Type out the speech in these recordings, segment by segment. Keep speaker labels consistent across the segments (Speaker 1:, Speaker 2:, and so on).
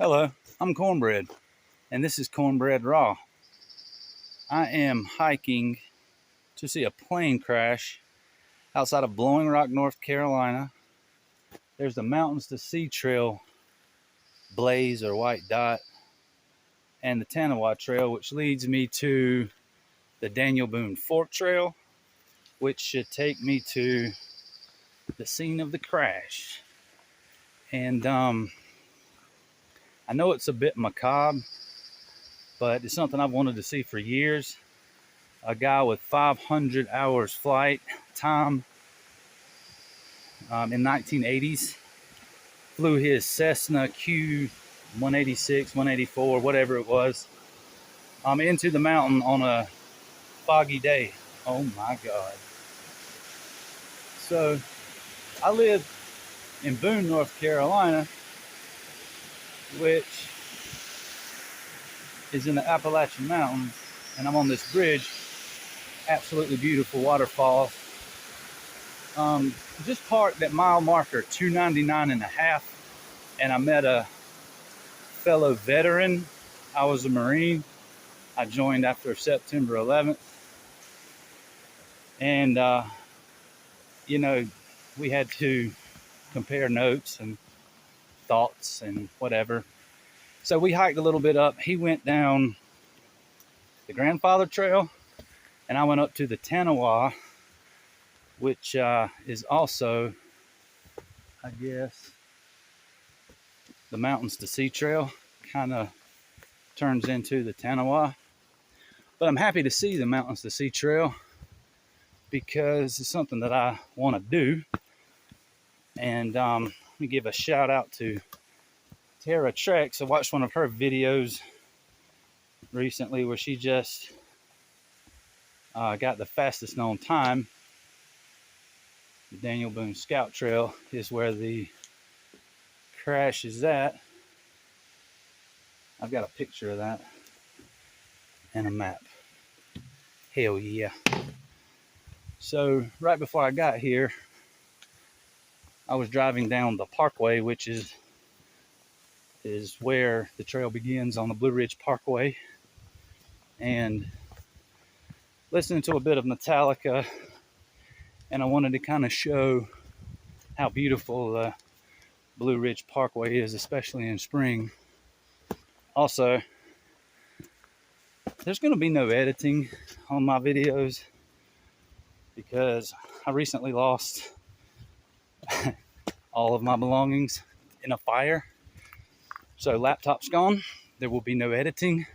Speaker 1: Hello, I'm Cornbread, and this is Cornbread Raw. I am hiking to see a plane crash outside of Blowing Rock, North Carolina. There's the Mountains to Sea Trail blaze or white dot, and the Tanawa Trail, which leads me to the Daniel Boone Fork Trail, which should take me to the scene of the crash. And I know it's a bit macabre, but it's something I've wanted to see for years. A guy with 500 hours flight time in 1980s flew his Cessna Q-186, 184, whatever it was, into the mountain on a foggy day. Oh my God. So I live in Boone, North Carolina, which is in the Appalachian Mountains, and I'm on this bridge. Absolutely beautiful waterfall. Just parked at mile marker 299.5, and I met a fellow veteran. I was a Marine. I joined after September 11th, and we had to compare notes and thoughts and whatever. So we hiked a little bit up. He went down the Grandfather Trail, and I went up to the Tanawa, which is also, I guess, the Mountains to Sea Trail. Kind of turns into the Tanawa. But I'm happy to see the Mountains to Sea Trail because it's something that I want to do. And let me give a shout out to Tara Trex. I watched one of her videos recently where she just got the fastest known time. The Daniel Boone Scout Trail is where the crash is at. I've got a picture of that and a map. Hell yeah. So right before I got here, I was driving down the parkway, which is where the trail begins on the Blue Ridge Parkway, and listening to a bit of Metallica, and I wanted to kind of show how beautiful the Blue Ridge Parkway is, especially in spring. Also, there's going to be no editing on my videos because I recently lost all of my belongings in a fire. So laptop's gone. There will be no editing.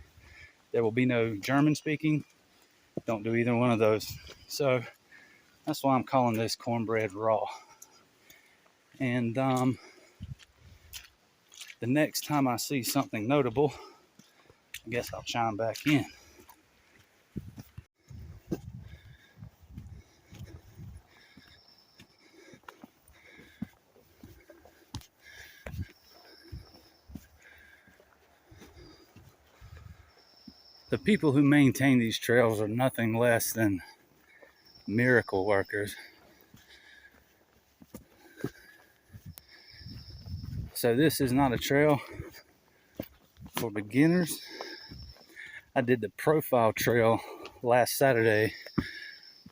Speaker 1: There will be no German speaking. Don't do either one of those. So that's why I'm calling this Cornbread Raw. And the next time I see something notable, I guess I'll chime back in. The people who maintain these trails are nothing less than miracle workers. So this is not a trail for beginners. I did the profile trail last Saturday,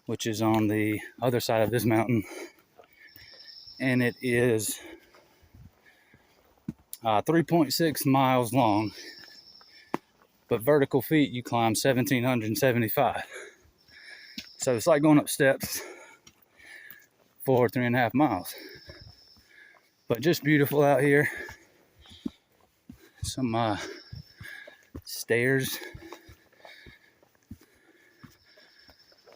Speaker 1: which is on the other side of this mountain, and it is 3.6 miles long, but vertical feet you climb 1,775. So it's like going up steps for 3.5 miles. But just beautiful out here. Some stairs.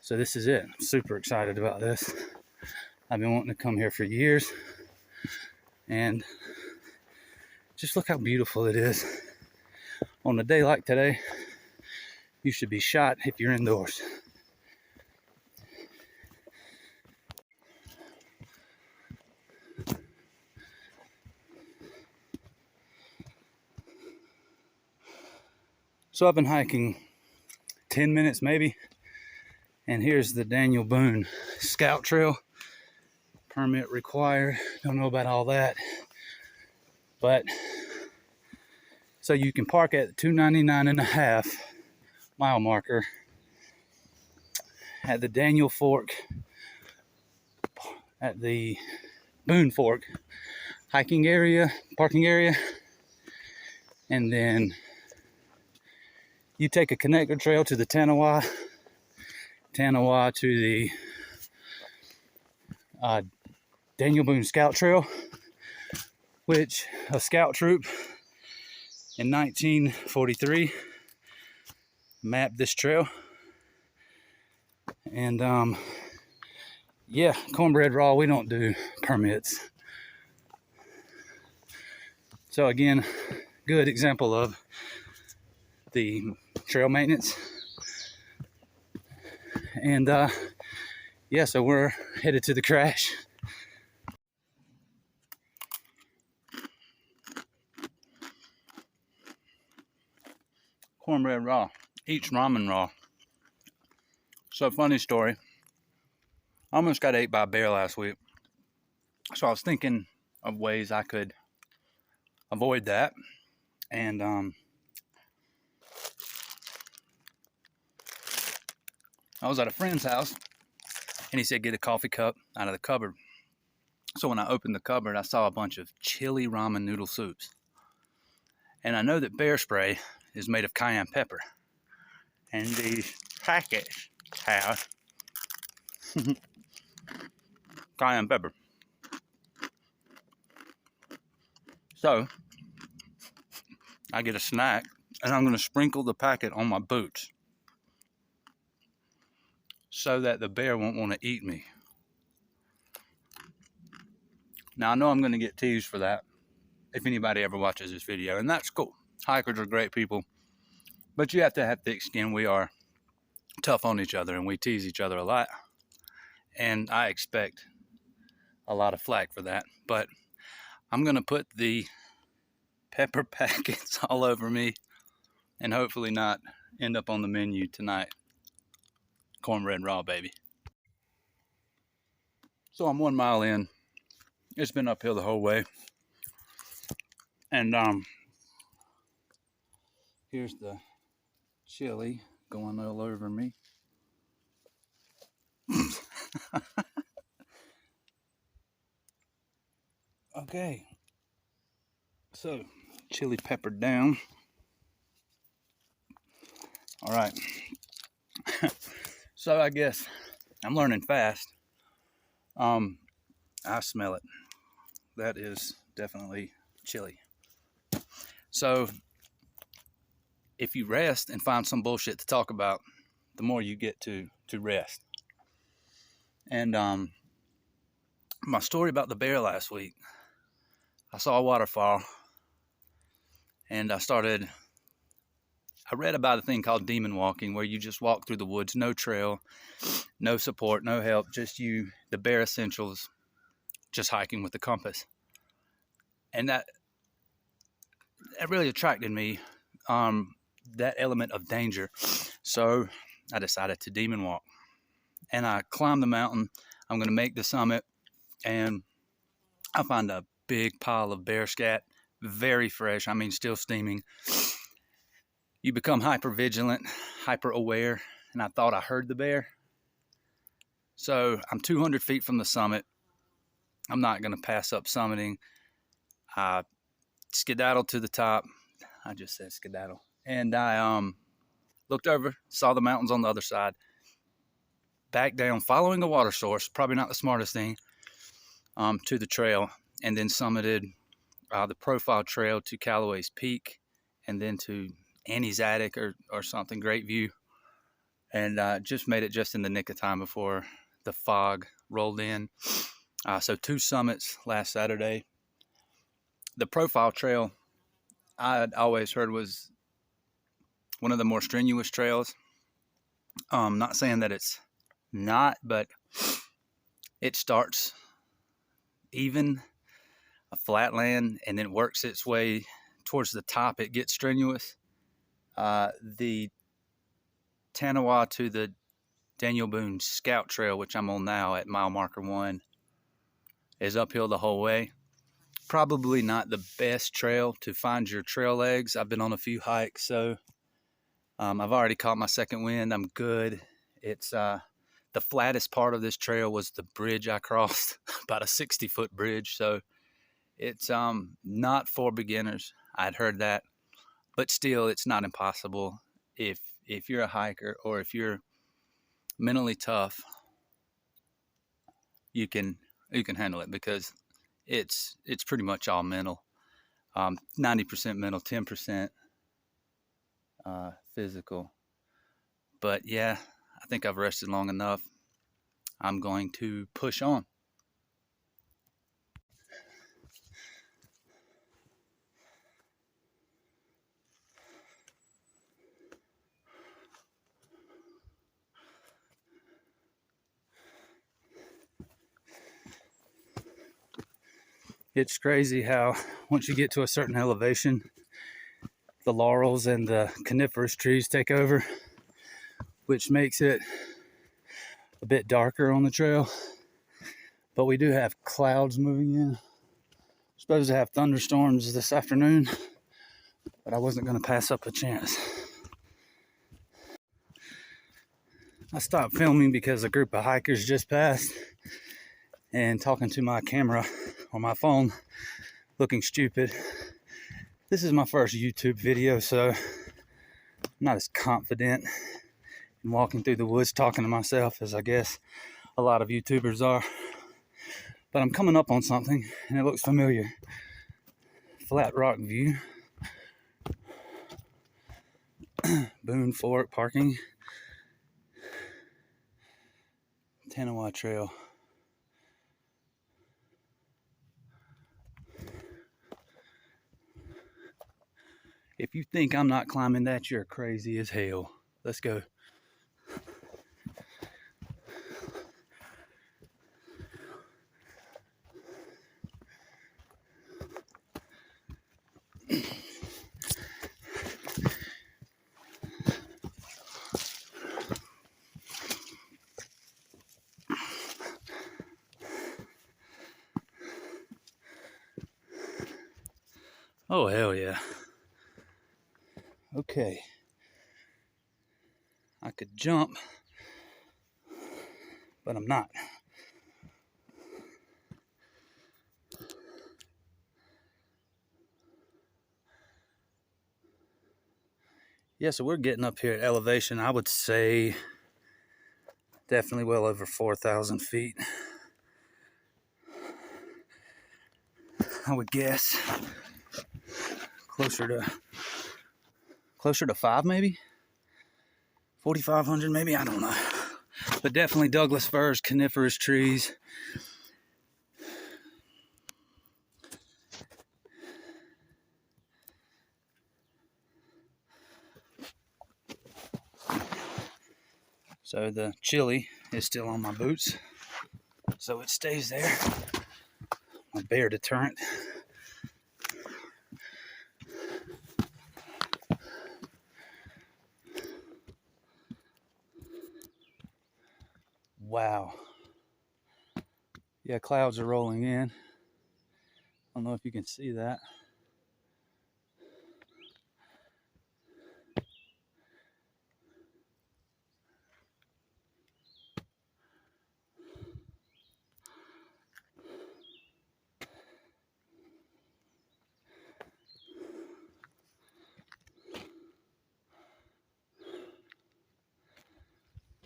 Speaker 1: So this is it. I'm super excited about this. I've been wanting to come here for years. And just look how beautiful it is. On a day like today, you should be shot if you're indoors. So I've been hiking 10 minutes maybe, and here's the Daniel Boone Scout Trail. Permit required. Don't know about all that, but So you can park at 299.5 mile marker at the Daniel Fork, at the Boone Fork hiking area, parking area, and then you take a connector trail to the Tanawa to the Daniel Boone Scout Trail, which a scout troop in 1943 mapped this trail. And yeah, Cornbread Raw, we don't do permits. So again, good example of the trail maintenance. And yeah, so we're headed to the crash. Cornbread Raw eats ramen raw. So funny story. I almost got ate by a bear last week. So I was thinking of ways I could avoid that. And I was at a friend's house and he said get a coffee cup out of the cupboard. So when I opened the cupboard, I saw a bunch of chili ramen noodle soups. And I know that bear spray is made of cayenne pepper. And these packets have cayenne pepper. So I get a snack and I'm going to sprinkle the packet on my boots so that the bear won't want to eat me. Now I know I'm going to get teased for that if anybody ever watches this video, and that's cool. Hikers are great people, but you have to have thick skin. We are tough on each other and we tease each other a lot, and I expect a lot of flack for that. But I'm going to put the pepper packets all over me and hopefully not end up on the menu tonight. Cornbread Raw, baby. So I'm 1 mile in. It's been uphill the whole way. And here's the chili going all over me. Okay. So, chili peppered down. All right. So I guess I'm learning fast. I smell it. That is definitely chili. So if you rest and find some bullshit to talk about, the more you get to rest. And my story about the bear last week, I saw a waterfall and I read about a thing called demon walking, where you just walk through the woods, no trail, no support, no help, just you, the bare essentials, just hiking with the compass. And that really attracted me, that element of danger. So I decided to demon walk. And I climbed the mountain. I'm going to make the summit, and I find a big pile of bear scat, very fresh, I mean still steaming. You become hyper vigilant, hyper aware, and I thought I heard the bear. So I'm 200 feet from the summit. I'm not going to pass up summiting. I skedaddled to the top. I just said skedaddle. And I looked over, saw the mountains on the other side, back down, following a water source, probably not the smartest thing, to the trail, and then summited the profile trail to Callaway's Peak, and then to Annie's Attic or something, great view. And just made it just in the nick of time before the fog rolled in. So 2 summits last Saturday. The profile trail, I had always heard, was one of the more strenuous trails. Not saying that it's not, but it starts even, a flat land, and then works its way towards the top. It gets strenuous. The Tanawa to the Daniel Boone Scout Trail, which I'm on now at mile marker 1, is uphill the whole way. probably not the best trail to find your trail legs. I've been on a few hikes, so I've already caught my second wind. I'm good. It's the flattest part of this trail was the bridge I crossed, about a 60-foot bridge. So it's not for beginners. I'd heard that, but still, it's not impossible. If you're a hiker or if you're mentally tough, you can handle it, because it's pretty much all mental. 90% mental, 10% physical. But yeah, I think I've rested long enough. I'm going to push on. It's crazy how once you get to a certain elevation, the laurels and the coniferous trees take over, which makes it a bit darker on the trail. But we do have clouds moving in. We're supposed to have thunderstorms this afternoon, but I wasn't going to pass up a chance. I stopped filming because a group of hikers just passed, and talking to my camera or my phone looking stupid. This is my first YouTube video, so I'm not as confident in walking through the woods talking to myself as I guess a lot of YouTubers are. But I'm coming up on something and it looks familiar. Flat rock view. Boone Fork parking. Tanawa Trail. If you think I'm not climbing that, you're crazy as hell. Let's go. Oh, hell yeah. Okay. I could jump, but I'm not. Yeah, so we're getting up here at elevation, I would say definitely well over 4,000 feet. I would guess closer to 5 maybe, 4,500 maybe, I don't know. But definitely Douglas firs, coniferous trees. So the chili is still on my boots, so it stays there. My bear deterrent. Wow. Yeah, clouds are rolling in. I don't know if you can see that.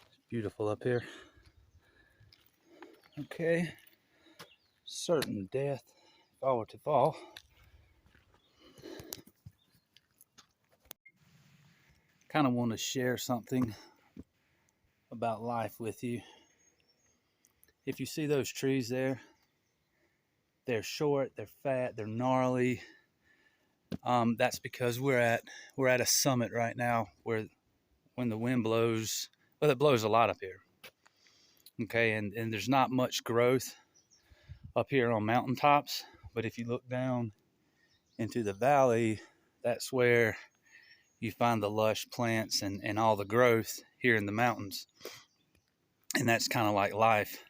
Speaker 1: It's beautiful up here. Okay. Certain death if I were to fall. Kind of want to share something about life with you. If you see those trees there, they're short, they're fat, they're gnarly. That's because we're at a summit right now where when the wind blows, well, it blows a lot up here. Okay, and there's not much growth up here on mountaintops, but if you look down into the valley, that's where you find the lush plants and all the growth here in the mountains. And that's kind of like life.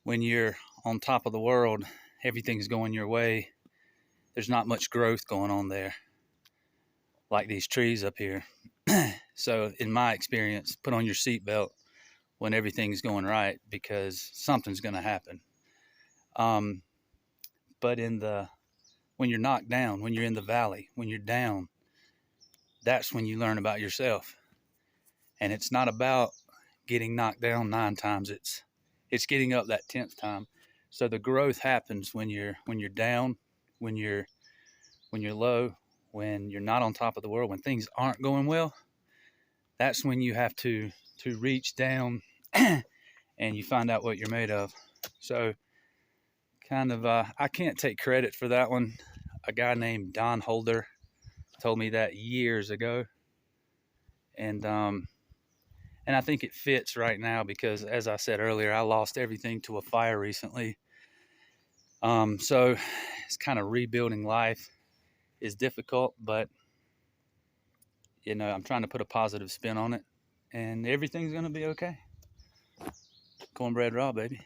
Speaker 1: When you're on top of the world everything's going your way, there's not much growth going on there, like these trees up here. So in my experience, put on your seatbelt when everything's going right, because something's going to happen. But when you're knocked down, when you're in the valley, when you're down, that's when you learn about yourself. And it's not about getting knocked down 9 times. It's getting up that 10th time. So the growth happens when you're down, when you're low, when you're not on top of the world, when things aren't going well. That's when you have to reach down and you find out what you're made of. So kind of I can't take credit for that one. A guy named Don Holder told me that years ago. And I think it fits right now because, as I said earlier, I lost everything to a fire recently. So it's kind of rebuilding life is difficult, but you know, I'm trying to put a positive spin on it, and everything's gonna be okay. Cornbread raw, baby.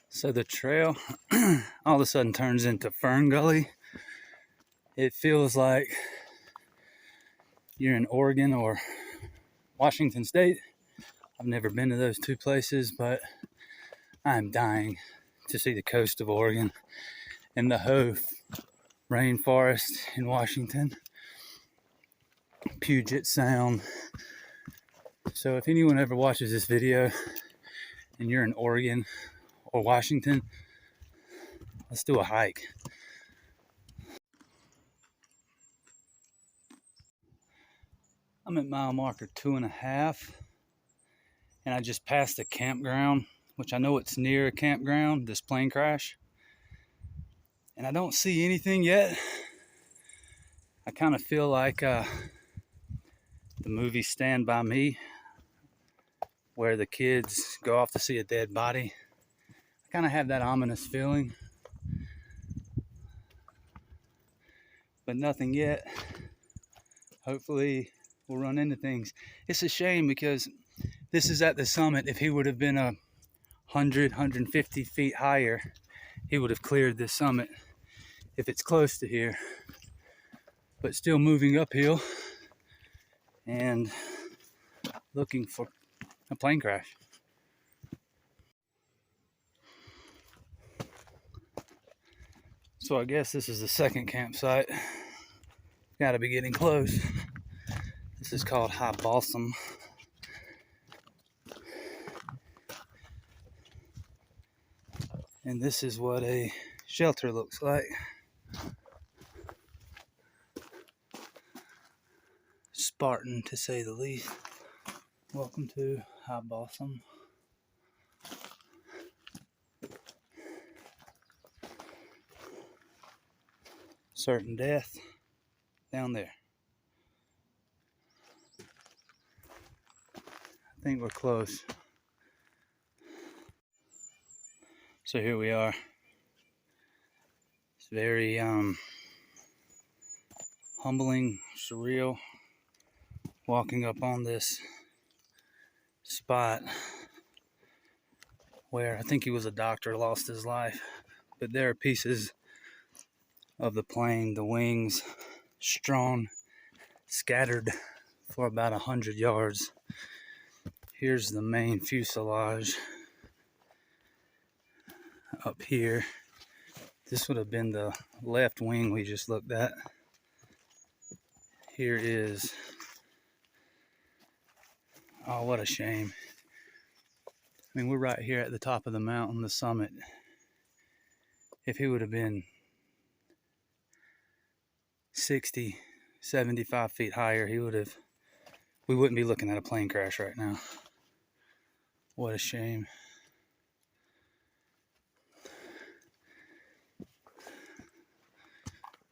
Speaker 1: So the trail all of a sudden turns into Fern Gully. It feels like you're in Oregon or Washington State. I've never been to those two places, but I'm dying to see the coast of Oregon and the Hoh rainforest in Washington, Puget Sound. So if anyone ever watches this video and you're in Oregon or Washington, let's do a hike. I'm at mile marker 2.5, and I just passed a campground, which I know it's near a campground, this plane crash. And I don't see anything yet. I kind of feel like the movie Stand By Me, where the kids go off to see a dead body. I kind of have that ominous feeling, but nothing yet. Hopefully we'll run into things. It's a shame because this is at the summit. If he would have been 150 feet higher, he would have cleared this summit if it's close to here, but still moving uphill and looking for a plane crash. So I guess this is the second campsite. Gotta be getting close. This is called High Balsam. And this is what a shelter looks like. Spartan, to say the least. Welcome to High Balsam. Certain death down there. I think we're close. So here we are. It's very humbling, surreal, walking up on this spot where I think he was a doctor, lost his life. But there are pieces of the plane, the wings, strewn, scattered for about 100 yards. Here's the main fuselage up here. This would have been the left wing we just looked at. Here is, oh, what a shame. I mean, we're right here at the top of the mountain, the summit. If he would have been 60, 75 feet higher, we wouldn't be looking at a plane crash right now. What a shame.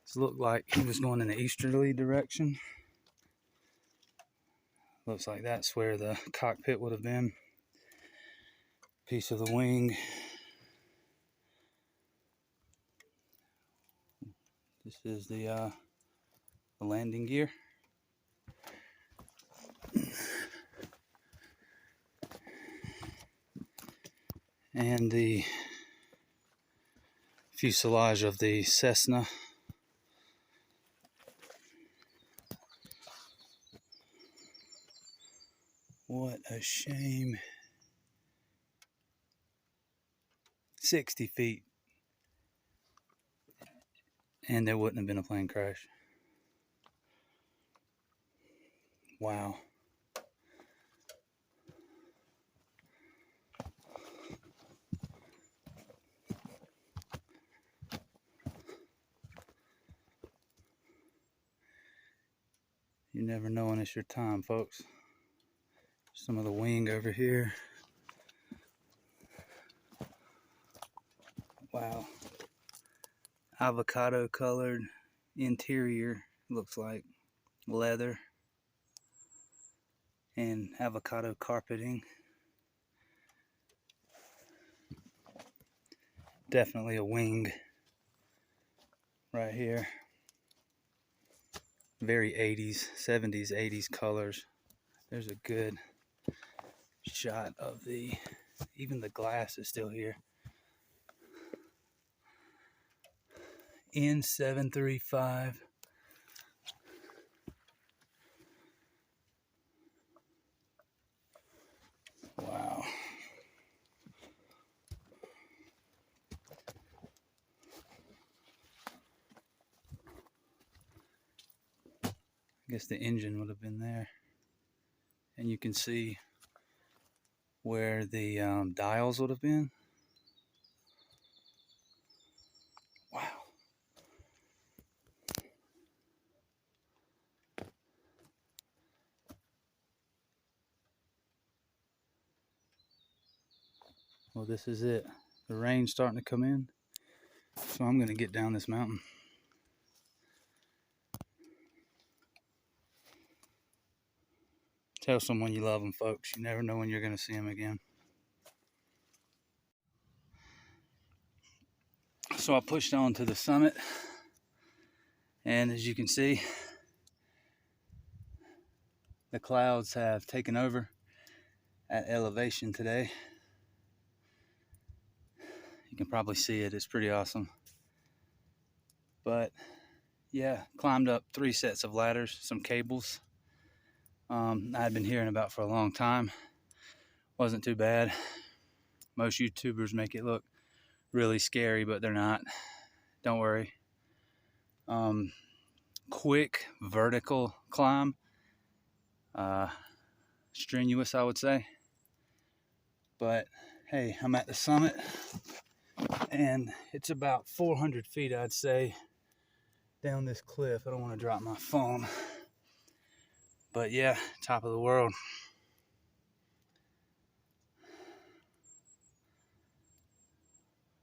Speaker 1: This looked like he was going in an easterly direction. Looks like that's where the cockpit would have been. Piece of the wing. This is the landing gear. And the fuselage of the Cessna. What a shame. 60 feet. And there wouldn't have been a plane crash. Wow. You never know when it's your time, folks. Some of the wing over here. Wow. Avocado colored interior, looks like leather and avocado carpeting. Definitely a wing right here. Very 80s, 70s, 80s colors. There's a good shot of even the glass is still here. N735. Wow. I guess the engine would have been there. And you can see where the dials would have been. Wow. Well, this is it. The rain's starting to come in, so I'm going to get down this mountain. Tell someone you love them, folks. You never know when you're going to see them again. So I pushed on to the summit, and as you can see, the clouds have taken over at elevation today. You can probably see it. It's pretty awesome. But yeah, climbed up 3 sets of ladders, some cables. I had been hearing about for a long time. Wasn't too bad. Most YouTubers make it look really scary, but they're not. Don't worry. Quick vertical climb. Strenuous, I would say. But hey, I'm at the summit, and it's about 400 feet, I'd say, down this cliff. I don't want to drop my phone. But yeah, top of the world.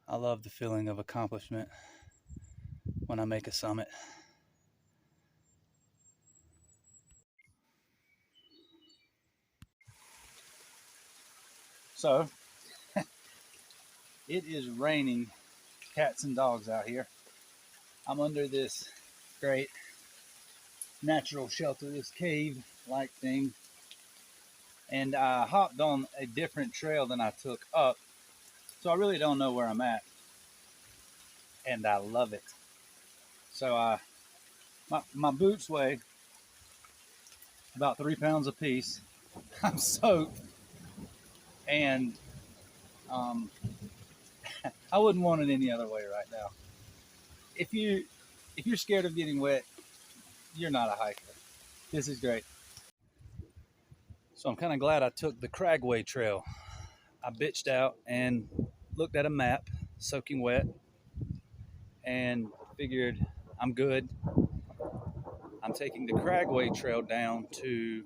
Speaker 1: I love the feeling of accomplishment when I make a summit. So, it is raining cats and dogs out here. I'm under this great natural shelter, this cave-like thing. And I hopped on a different trail than I took up. So I really don't know where I'm at. And I love it. So my boots weigh about 3 pounds a piece. I'm soaked. And I wouldn't want it any other way right now. If you're scared of getting wet, you're not a hiker. This is great. So I'm kind of glad I took the Cragway trail. I bitched out and looked at a map, soaking wet, and figured I'm good. I'm taking the Cragway trail down to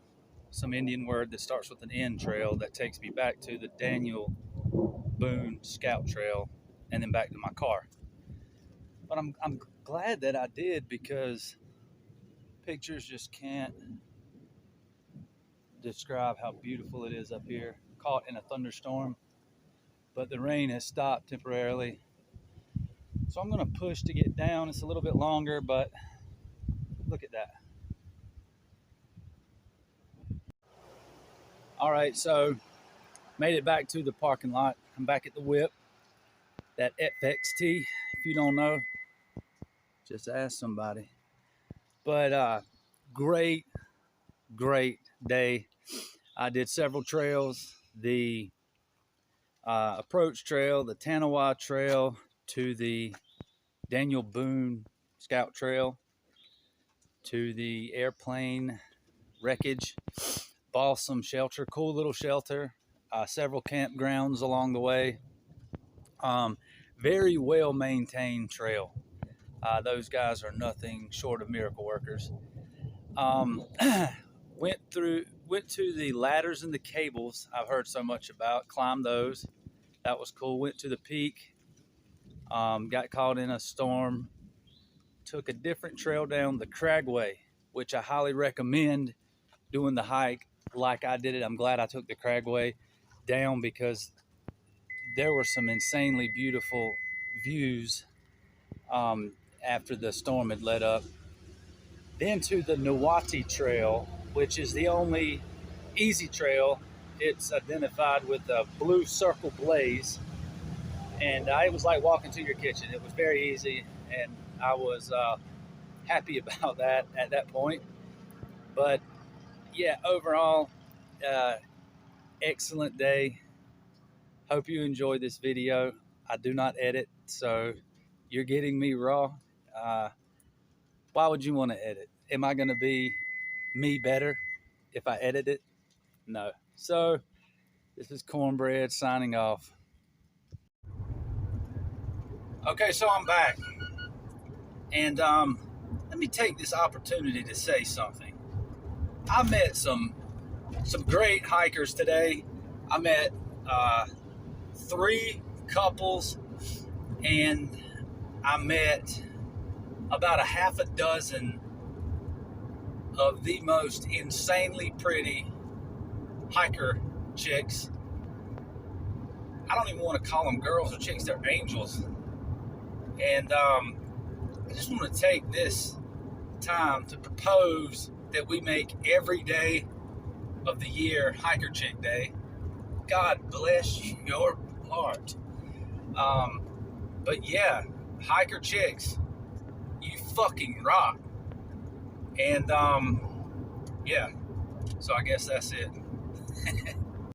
Speaker 1: some Indian word that starts with an N trail that takes me back to the Daniel Boone Scout trail and then back to my car. But I'm glad that I did, because pictures just can't describe how beautiful it is up here. Caught in a thunderstorm. but the rain has stopped temporarily. So I'm gonna push to get down. It's a little bit longer, but look at that. All right, so made it back to the parking lot. I'm back at the whip, that FXT. If you don't know, just ask somebody. But great day. I did several trails. The approach trail, the Tanawa trail to the Daniel Boone Scout trail, to the airplane wreckage. Balsam shelter, cool little shelter. Several campgrounds along the way. Very well maintained trail. Those guys are nothing short of miracle workers. Went to the ladders and the cables I've heard so much about. Climbed those. That was cool. Went to the peak. Got caught in a storm. Took a different trail down the Cragway, which I highly recommend doing the hike like I did it. I'm glad I took the Cragway down because there were some insanely beautiful views after the storm had let up. Then to the Nuwati Trail, which is the only easy trail. It's identified with a blue circle blaze, and it was like walking to your kitchen. It was very easy, and I was happy about that at that point. But yeah, overall, excellent day. Hope you enjoyed this video. I do not edit, so you're getting me raw. Why would you want to edit? Am I going to be me better if I edit it? No. So this is Cornbread signing off. Okay, so I'm back. And let me take this opportunity to say something. I met some great hikers today. I met 3 couples, and I met about a half a dozen of the most insanely pretty hiker chicks. I don't even want to call them girls or chicks, they're angels. And I just want to take this time to propose that we make every day of the year Hiker Chick Day. God bless your heart. But yeah, hiker chicks, you fucking rock. And yeah, so I guess that's it.